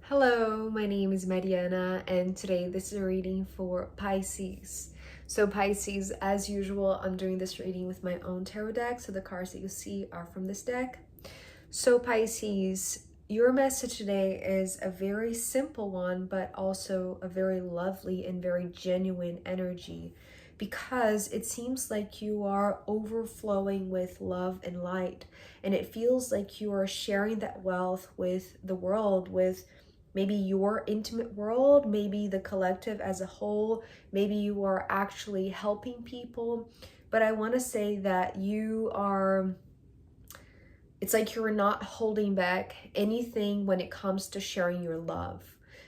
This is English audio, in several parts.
Hello, my name is Mariana, and today this is a reading for Pisces. So Pisces, as usual, I'm doing this reading with my own tarot deck, so the cards that you see are from this deck. So Pisces, your message today is a very simple one, but also a very lovely and very genuine energy, because it seems like you are overflowing with love and light, and it feels like you are sharing that wealth with the world, with maybe your intimate world, maybe the collective as a whole, maybe you are actually helping people. But I want to say that it's like you're not holding back anything when it comes to sharing your love,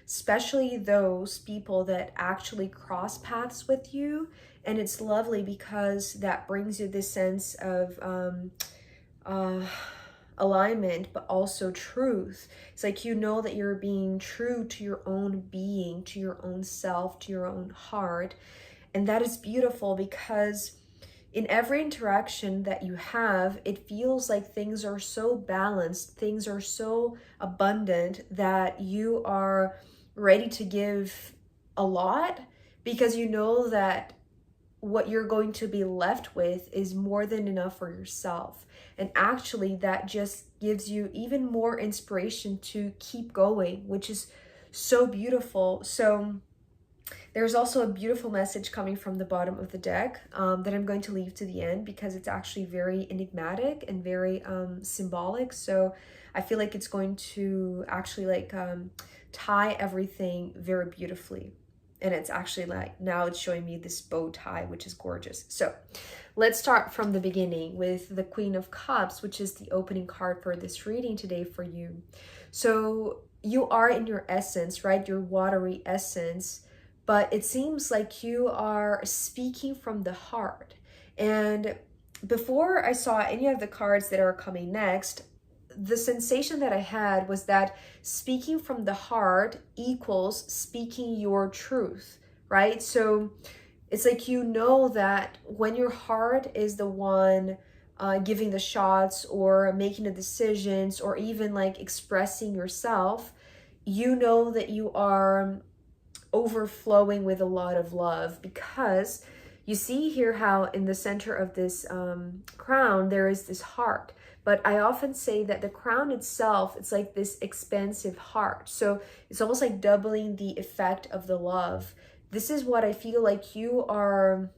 especially those people that actually cross paths with you. And it's lovely because that brings you this sense of alignment, but also truth. It's like you know that you're being true to your own being, to your own self, to your own heart. And that is beautiful because in every interaction that you have, it feels like things are so balanced, things are so abundant that you are ready to give a lot, because you know that what you're going to be left with is more than enough for yourself. And actually, that just gives you even more inspiration to keep going, which is so beautiful. So there's also a beautiful message coming from the bottom of the deck that I'm going to leave to the end because it's actually very enigmatic and very symbolic. So I feel like it's going to actually tie everything very beautifully. And it's actually now it's showing me this bow tie, which is gorgeous. So let's start from the beginning with the Queen of Cups, which is the opening card for this reading today for you. So you are in your essence, right? Your watery essence. But it seems like you are speaking from the heart. And before I saw any of the cards that are coming next, the sensation that I had was that speaking from the heart equals speaking your truth, right? So it's like you know that when your heart is the one giving the shots or making the decisions or even like expressing yourself, you know that you are overflowing with a lot of love, because you see here how in the center of this crown there is this heart. But I often say that the crown itself, it's like this expansive heart, so it's almost like doubling the effect of the love. This is what I feel like you are.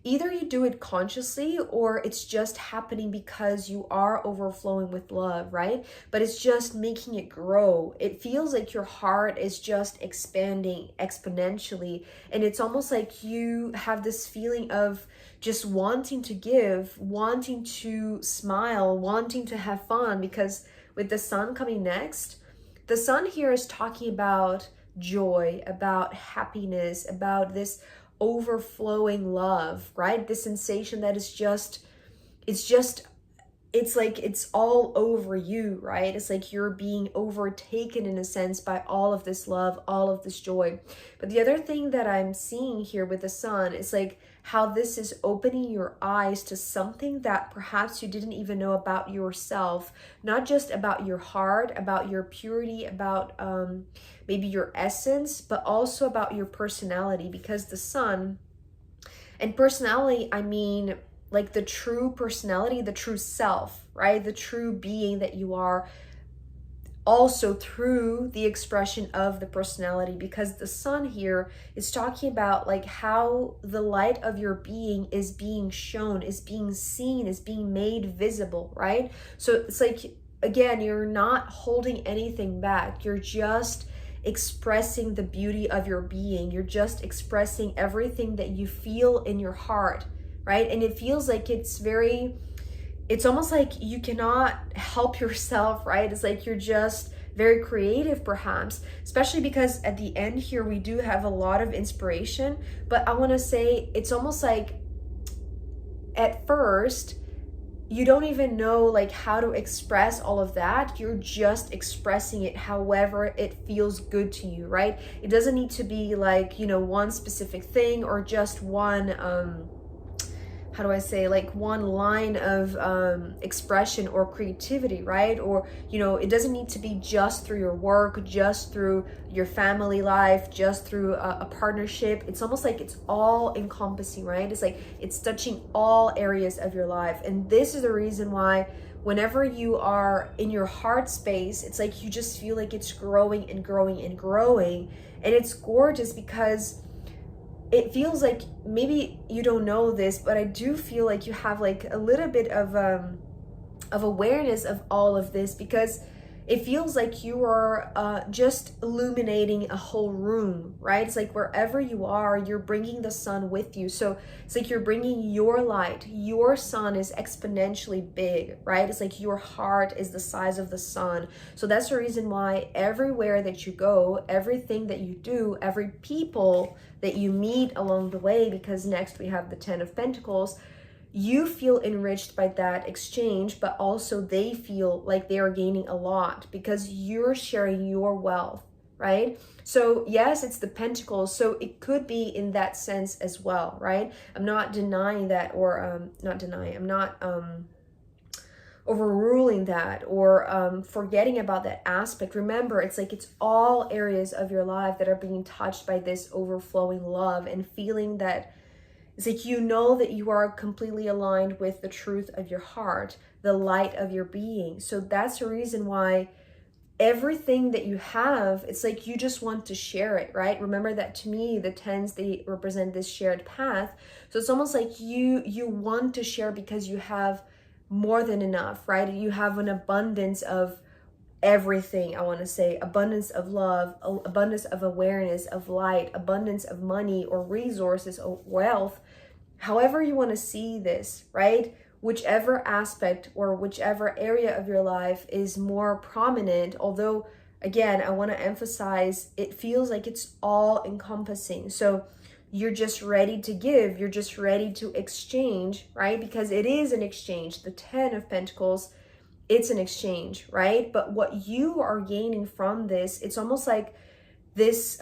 Either you do it consciously or it's just happening because you are overflowing with love, right? But it's just making it grow. It feels like your heart is just expanding exponentially. And it's almost like you have this feeling of just wanting to give, wanting to smile, wanting to have fun, because with the sun coming next, the sun here is talking about joy, about happiness, about this overflowing love, right? This sensation that is it's like it's all over you, right? It's like you're being overtaken in a sense by all of this love, all of this joy. But the other thing that I'm seeing here with the sun is like how this is opening your eyes to something that perhaps you didn't even know about yourself, not just about your heart, about your purity, about maybe your essence, but also about your personality. Because the sun, and personality, I mean like the true personality, the true self, right? The true being that you are, also through the expression of the personality. Because the sun here is talking about like how the light of your being is being shown, is being seen, is being made visible, right? So it's like, again, you're not holding anything back. You're just expressing the beauty of your being. You're just expressing everything that you feel in your heart, right? And it feels like it's almost like you cannot help yourself, right? It's like you're just very creative perhaps, especially because at the end here we do have a lot of inspiration. But I want to say it's almost like at first you don't even know like how to express all of that. You're just expressing it however it feels good to you, right? It doesn't need to be like, you know, one specific thing or just one how do I say, like one line of expression or creativity, right? Or, you know, it doesn't need to be just through your work, just through your family life, just through a partnership. It's almost like it's all encompassing, right? It's like it's touching all areas of your life. And this is the reason why whenever you are in your heart space, it's like you just feel like it's growing and growing and growing. And it's gorgeous because it feels like, maybe you don't know this, but I do feel like you have like a little bit of awareness of all of this, because it feels like you are just illuminating a whole room, right? It's like wherever you are, you're bringing the sun with you. So it's like you're bringing your light. Your sun is exponentially big, right? It's like your heart is the size of the sun. So that's the reason why everywhere that you go, everything that you do, every people that you meet along the way, because next we have the 10 of Pentacles, you feel enriched by that exchange, but also they feel like they are gaining a lot because you're sharing your wealth, right? So yes, it's the Pentacles, so it could be in that sense as well, right? I'm not denying that, or not denying, I'm not overruling that or forgetting about that aspect. Remember, it's like it's all areas of your life that are being touched by this overflowing love, and feeling that it's like you know that you are completely aligned with the truth of your heart, the light of your being. So that's the reason why everything that you have, it's like you just want to share it, right? Remember that to me, the 10s, they represent this shared path. So it's almost like you want to share because you have more than enough, right? You have an abundance of everything. I want to say abundance of love, abundance of awareness, of light, abundance of money or resources or wealth, however you want to see this, right? Whichever aspect or whichever area of your life is more prominent. Although again, I want to emphasize, it feels like it's all encompassing. So you're just ready to give, you're just ready to exchange, right? Because it is an exchange. The 10 of Pentacles, it's an exchange, right? But what you are gaining from this, it's almost like this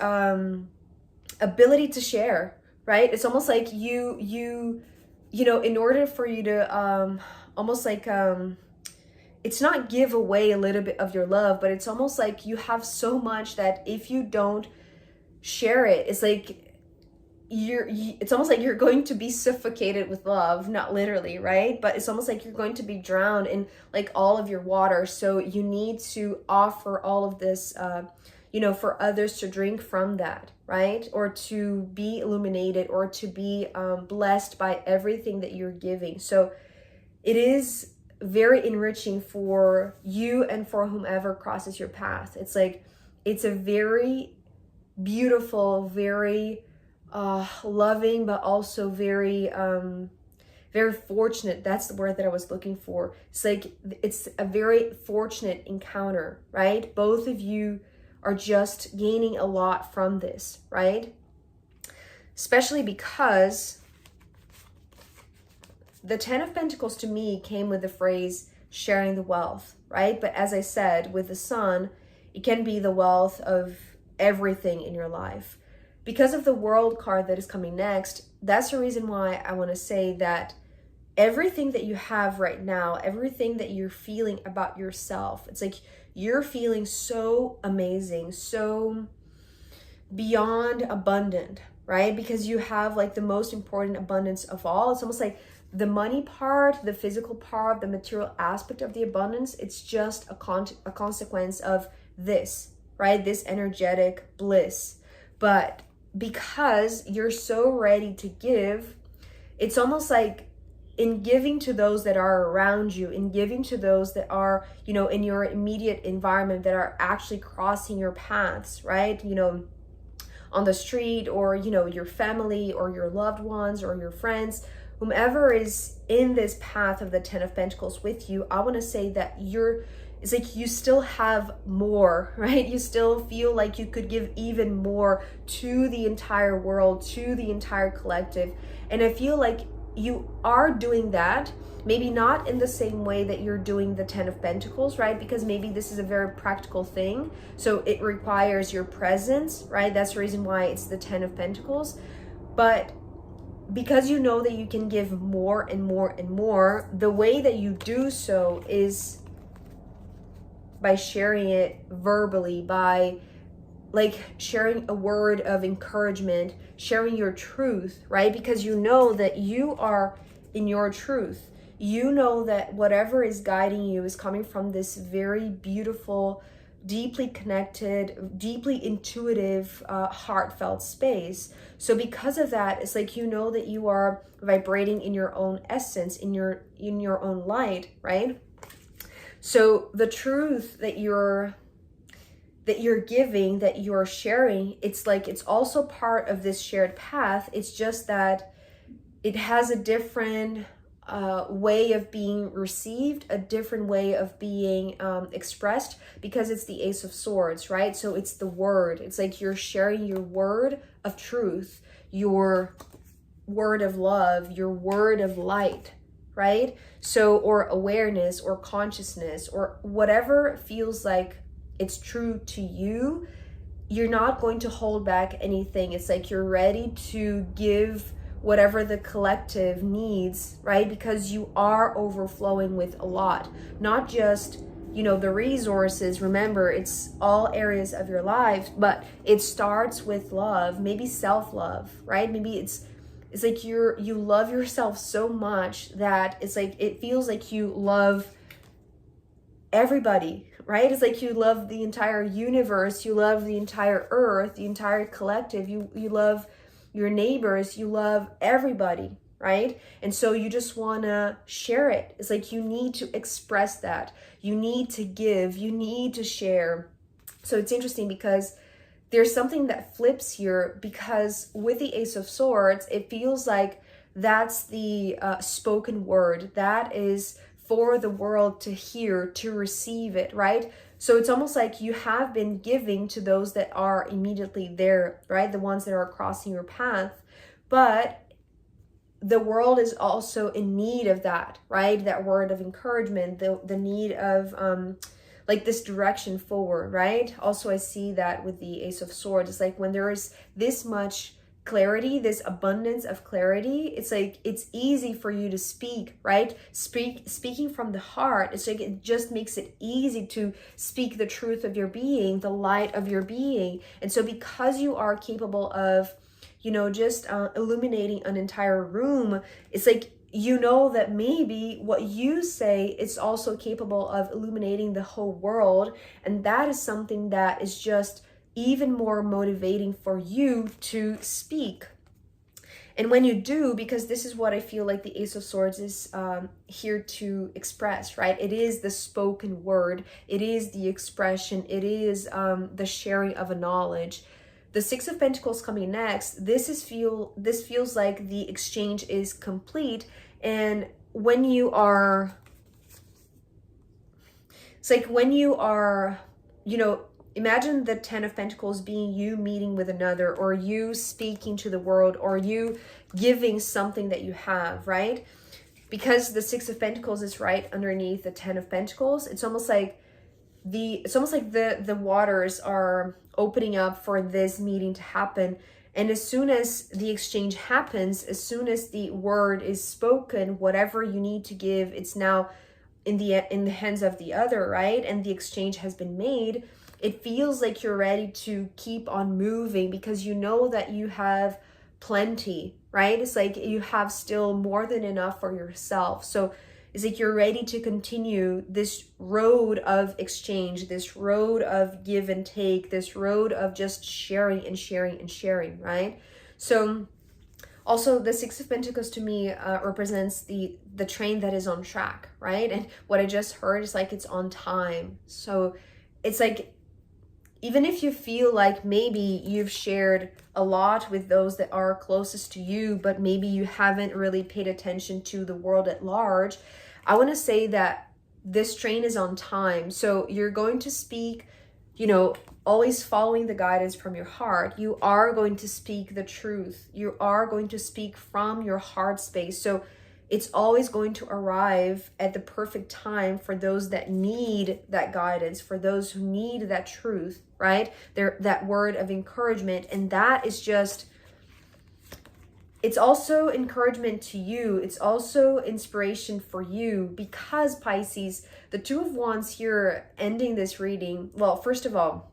ability to share, right? It's almost like you know, in order for you to almost like it's not give away a little bit of your love, but it's almost like you have so much that if you don't share it, it's like it's almost like you're going to be suffocated with love, not literally, right? But it's almost like you're going to be drowned in like all of your water. So you need to offer all of this, you know, for others to drink from that, right? Or to be illuminated, or to be blessed by everything that you're giving. So it is very enriching for you and for whomever crosses your path. It's like, it's a very beautiful, very loving, but also very very fortunate. That's the word that I was looking for. It's like it's a very fortunate encounter, right? Both of you are just gaining a lot from this, right? Especially because the 10 of Pentacles to me came with the phrase sharing the wealth, right? But as I said, with the Sun, it can be the wealth of everything in your life. Because of the World card that is coming next, that's the reason why I want to say that everything that you have right now, everything that you're feeling about yourself, it's like you're feeling so amazing, so beyond abundant, right? Because you have like the most important abundance of all. It's almost like the money part, the physical part, the material aspect of the abundance, it's just a consequence of this, right? This energetic bliss. But because you're so ready to give, it's almost like in giving to those that are around you, in giving to those that are, you know, in your immediate environment, that are actually crossing your paths, right? You know, on the street, or, you know, your family or your loved ones or your friends, whomever is in this path of the 10 of Pentacles with you, I want to say that it's like you still have more, right? You still feel like you could give even more to the entire world, to the entire collective. And I feel like you are doing that, maybe not in the same way that you're doing the 10 of Pentacles, right? Because maybe this is a very practical thing. So it requires your presence, right? That's the reason why it's the 10 of Pentacles. But because you know that you can give more and more and more, the way that you do so is by sharing it verbally, by like sharing a word of encouragement, sharing your truth, right? Because you know that you are in your truth. You know that whatever is guiding you is coming from this very beautiful, deeply connected, deeply intuitive, heartfelt space. So because of that, it's like you know that you are vibrating in your own essence, in your own light, right? So the truth that you're giving, that you're sharing, it's like it's also part of this shared path. It's just that it has a different way of being received, a different way of being expressed, because it's the Ace of Swords, right? So it's the word. It's like you're sharing your word of truth, your word of love, your word of light, right? So, or awareness or consciousness or whatever feels like it's true to you. You're not going to hold back anything. It's like you're ready to give whatever the collective needs, right? Because you are overflowing with a lot, not just, you know, the resources. Remember, it's all areas of your life, but it starts with love, maybe self-love, right? Maybe it's like you love yourself so much that it's like it feels like you love everybody, right? It's like you love the entire universe, you love the entire earth, the entire collective, you love your neighbors, you love everybody, right? And so you just want to share it. It's like you need to express that. You need to give, you need to share. So it's interesting because there's something that flips here, because with the Ace of Swords, it feels like that's the spoken word. That is for the world to hear, to receive it, right? So it's almost like you have been giving to those that are immediately there, right? The ones that are crossing your path. But the world is also in need of that, right? That word of encouragement, the need of like this direction forward, right? Also, I see that with the Ace of Swords. It's like when there is this much clarity, this abundance of clarity, it's like it's easy for you to speak, right? Speaking from the heart. It's like it just makes it easy to speak the truth of your being, the light of your being. And so because you are capable of, you know, just illuminating an entire room, it's like you know that maybe what you say is also capable of illuminating the whole world. And that is something that is just even more motivating for you to speak. And when you do, because this is what I feel like the Ace of Swords is here to express, right? It is the spoken word. It is the expression. It is the sharing of a knowledge. The Six of Pentacles coming next, this feels like the exchange is complete. And when you are, it's like when you are, you know, imagine the Ten of Pentacles being you meeting with another, or you speaking to the world, or you giving something that you have, right? Because the Six of Pentacles is right underneath the Ten of Pentacles. It's almost like the waters are opening up for this meeting to happen. And as soon as the exchange happens, as soon as the word is spoken, whatever you need to give, it's now in the hands of the other, right? And the exchange has been made. It feels like you're ready to keep on moving because you know that you have plenty, right? It's like you have still more than enough for yourself. So it's like you're ready to continue this road of exchange, this road of give and take, this road of just sharing and sharing and sharing, right? So also the Six of Pentacles to me represents the train that is on track, right? And what I just heard is like it's on time. So it's like, even if you feel like maybe you've shared a lot with those that are closest to you, but maybe you haven't really paid attention to the world at large, I want to say that this train is on time. So you're going to speak, you know, always following the guidance from your heart. You are going to speak the truth. You are going to speak from your heart space. So it's always going to arrive at the perfect time for those that need that guidance, for those who need that truth, right? That word of encouragement. And that is just, it's also encouragement to you. It's also inspiration for you, because Pisces, the Two of Wands here ending this reading. Well, first of all,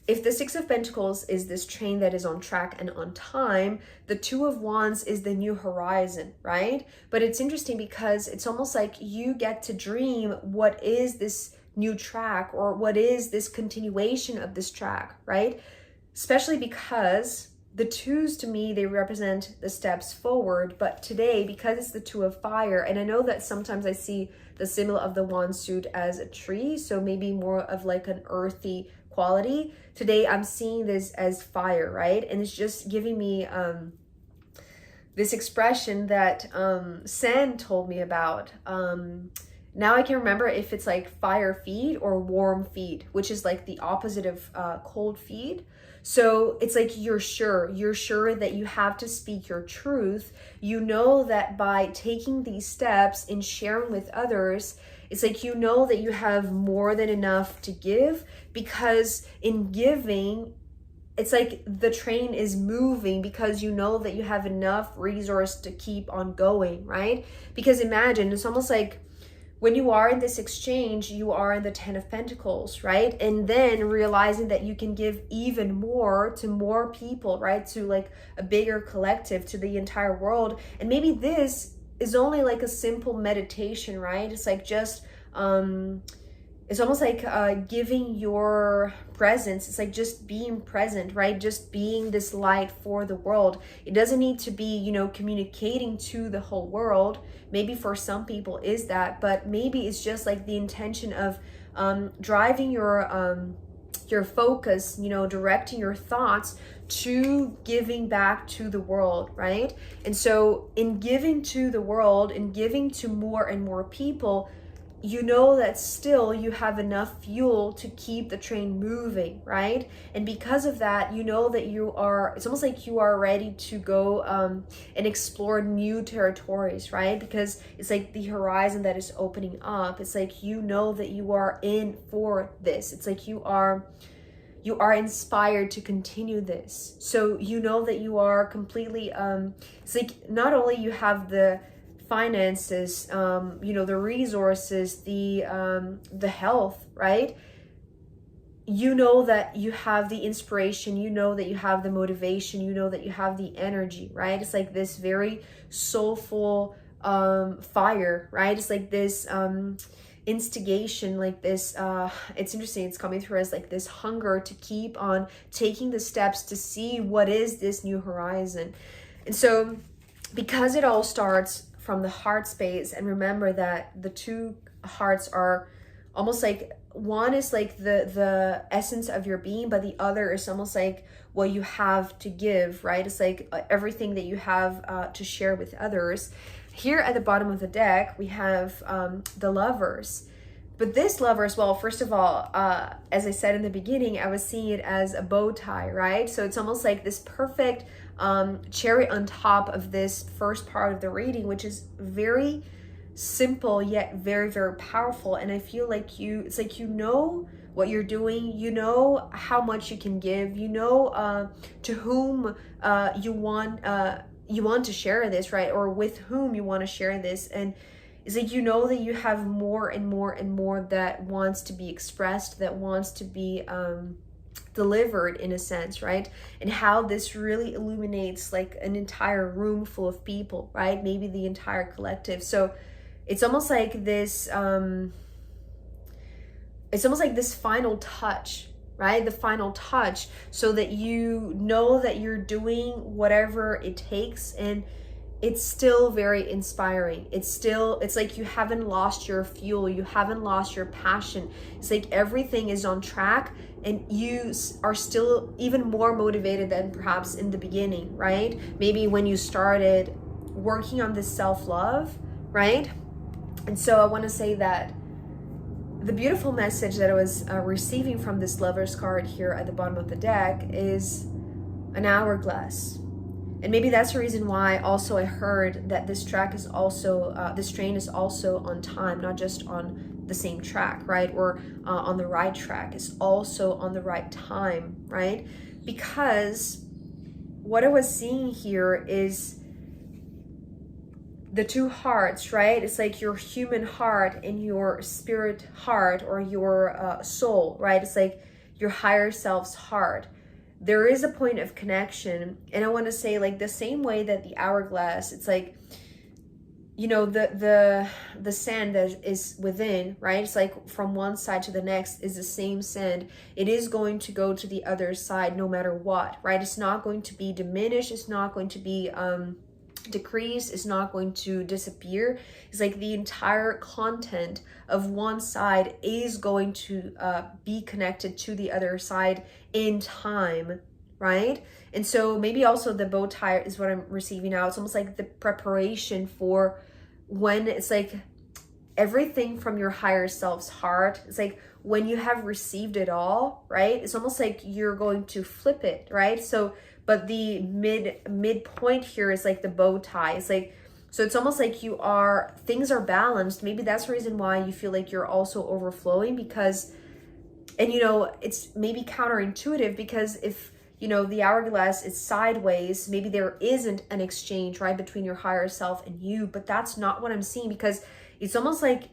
if the Six of Pentacles is this train that is on track and on time, the Two of Wands is the new horizon, right? But it's interesting because it's almost like you get to dream what is this new track, or what is this continuation of this track, right? Especially because the twos, to me, they represent the steps forward. But today, because it's the Two of Fire, and I know that sometimes I see the symbol of the wand suit as a tree, so maybe more of like an earthy quality. Today, I'm seeing this as fire, right? And it's just giving me this expression that Sen told me about. Now I can remember if it's like fire feet or warm feet, which is like the opposite of cold feet. So it's like you're sure that you have to speak your truth. You know that by taking these steps and sharing with others, it's like you know that you have more than enough to give, because in giving, it's like the train is moving, because you know that you have enough resource to keep on going, right? Because imagine, it's almost like when you are in this exchange, you are in the Ten of Pentacles, right? And then realizing that you can give even more to more people, right? To like a bigger collective, to the entire world. And maybe this is only like a simple meditation, right? It's like just, it's almost like giving your presence. It's like just being present, right? Just being this light for the world. It doesn't need to be, you know, communicating to the whole world. Maybe for some people is that, but maybe it's just like the intention of driving your focus, you know, directing your thoughts to giving back to the world, right? And so in giving to the world and giving to more and more people, you know that still you have enough fuel to keep the train moving, right? And because of that, you know that you are, it's almost like you are ready to go and explore new territories, right? Because it's like the horizon that is opening up. It's like you know that you are in for this. It's like you are inspired to continue this. So you know that you are completely, it's like not only you have the finances, you know, the resources, the health, right? You know that you have the inspiration, you know that you have the motivation, you know that you have the energy, right? It's like this very soulful fire, right? It's like this instigation, like this, it's interesting, it's coming through as like this hunger to keep on taking the steps to see what is this new horizon. And so because it all starts from the heart space, and remember that the two hearts are almost like, one is like the essence of your being, but the other is almost like what you have to give, right? It's like everything that you have to share with others. Here at the bottom of the deck, we have the Lovers. But this Lovers, well, first of all, as I said in the beginning, I was seeing it as a bow tie, right? So it's almost like this perfect cherry on top of this first part of the reading, which is very simple yet very, very powerful. And I feel like it's like you know what you're doing, you know how much you can give, you know to whom you want to share this, right? Or with whom you want to share this. And it's like you know that you have more and more and more that wants to be expressed, that wants to be delivered in a sense, right? And how this really illuminates like an entire room full of people, right? Maybe the entire collective. So it's almost like this final touch, right? The final touch, so that you know that you're doing whatever it takes, and it's still very inspiring. It's like you haven't lost your fuel, you haven't lost your passion. It's like everything is on track, and you are still even more motivated than perhaps in the beginning, right? Maybe when you started working on this self-love, right? And so I want to say that the beautiful message that I was receiving from this Lover's card here at the bottom of the deck is an hourglass. And maybe that's the reason why also I heard that this track is also, this train is also on time, not just on the same track, right? Or on the right track. It's also on the right time, right? Because what I was seeing here is the two hearts, right? It's like your human heart and your spirit heart, or your soul, right? It's like your higher self's heart. There is a point of connection. And I want to say, like, the same way that the hourglass, it's like, you know, the sand that is within, right? It's like from one side to the next is the same sand. It is going to go to the other side no matter what, right? It's not going to be diminished. It's not going to be decreased. It's not going to disappear. It's like the entire content of one side is going to be connected to the other side in time, right? And so maybe also the bow tie is what I'm receiving now. It's almost like the preparation for when it's like everything from your higher self's heart. It's like when you have received it all, right? It's almost like you're going to flip it, right? So, but the midpoint here is like the bow tie. It's like, so it's almost like things are balanced. Maybe that's the reason why you feel like you're also overflowing, because, and you know, it's maybe counterintuitive, because if, you know, the hourglass is sideways, maybe there isn't an exchange, right, between your higher self and you. But that's not what I'm seeing, because it's almost like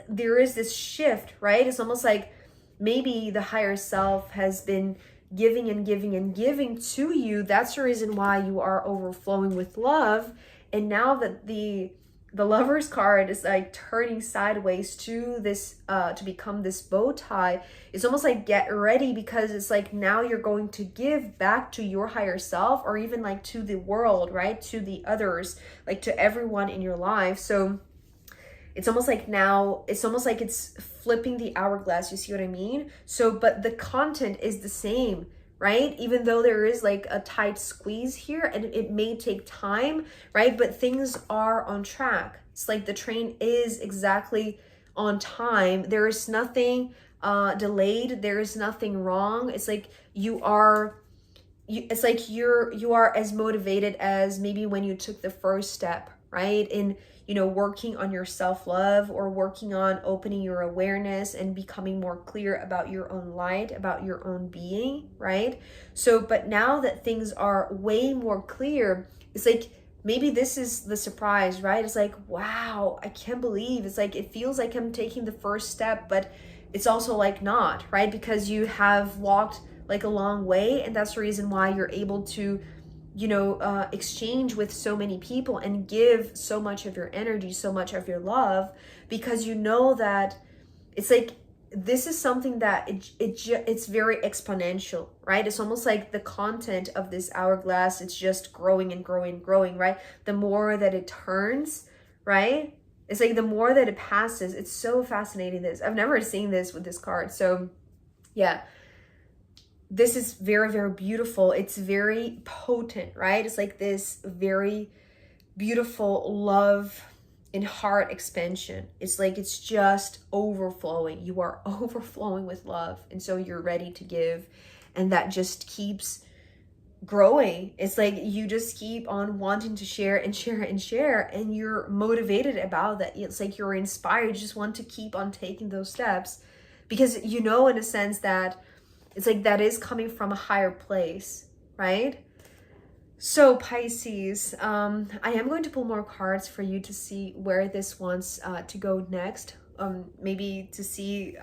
there is this shift, right? It's almost like maybe the higher self has been giving and giving and giving to you. That's the reason why you are overflowing with love. And now that the Lover's card is like turning sideways to this to become this bow tie, it's almost like get ready, because it's like now you're going to give back to your higher self, or even like to the world, right? To the others, like to everyone in your life. So it's almost like now, it's almost like it's flipping the hourglass. You see what I mean? So, but the content is the same, right? Even though there is like a tight squeeze here and it may take time, right? But things are on track. It's like the train is exactly on time. There is nothing delayed. There is nothing wrong. It's like you are as motivated as maybe when you took the first step, right? In, you know, working on your self-love, or working on opening your awareness and becoming more clear about your own light, about your own being, right? So, but now that things are way more clear, it's like, maybe this is the surprise, right? It's like, wow, I can't believe, it's like, it feels like I'm taking the first step, but it's also like not, right? Because you have walked like a long way, and that's the reason why you're able to, you know, exchange with so many people and give so much of your energy, so much of your love, because you know that it's like, this is something that it's very exponential, right? It's almost like the content of this hourglass, it's just growing and growing and growing, right? The more that it turns, right? It's like the more that it passes. It's so fascinating. This, I've never seen this with this card. So yeah, this is very, very beautiful. It's very potent, right? It's like this very beautiful love and heart expansion. It's like, it's just overflowing. You are overflowing with love. And so you're ready to give. And that just keeps growing. It's like you just keep on wanting to share and share and share. And you're motivated about that. It's like you're inspired. You just want to keep on taking those steps, because you know, in a sense, that it's like that is coming from a higher place, right? So Pisces, I am going to pull more cards for you to see where this wants to go next. Maybe to see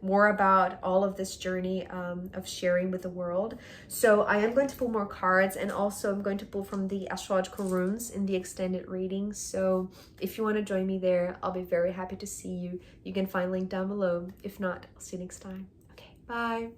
more about all of this journey of sharing with the world. So I am going to pull more cards, and also I'm going to pull from the astrological runes in the extended reading. So if you want to join me there, I'll be very happy to see you. You can find link down below. If not, I'll see you next time. Okay, bye.